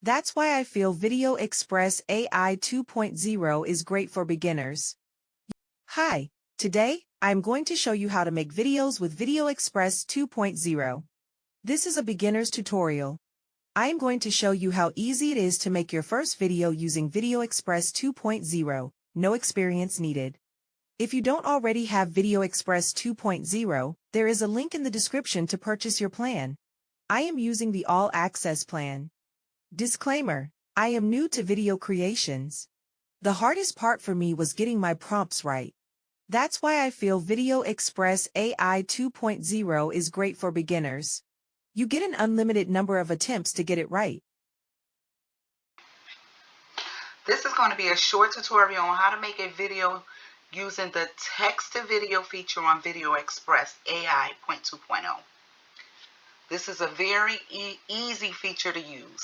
That's why I feel Video Express AI 2.0 is great for beginners. Hi, today, I'm going to show you how to make videos with Video Express 2.0. This is a beginner's tutorial. I am going to show you how easy it is to make your first video using Video Express 2.0, no experience needed. If you don't already have Video Express 2.0, there is a link in the description to purchase your plan. I am using the All Access plan. Disclaimer: I am new to video creations. The hardest part for me was getting my prompts right. That's why I feel Video Express AI 2.0 is great for beginners. You get an unlimited number of attempts to get it right. This is going to be a short tutorial on how to make a video using the text-to-video feature on Video Express AI 2.0. This is a very easy feature to use.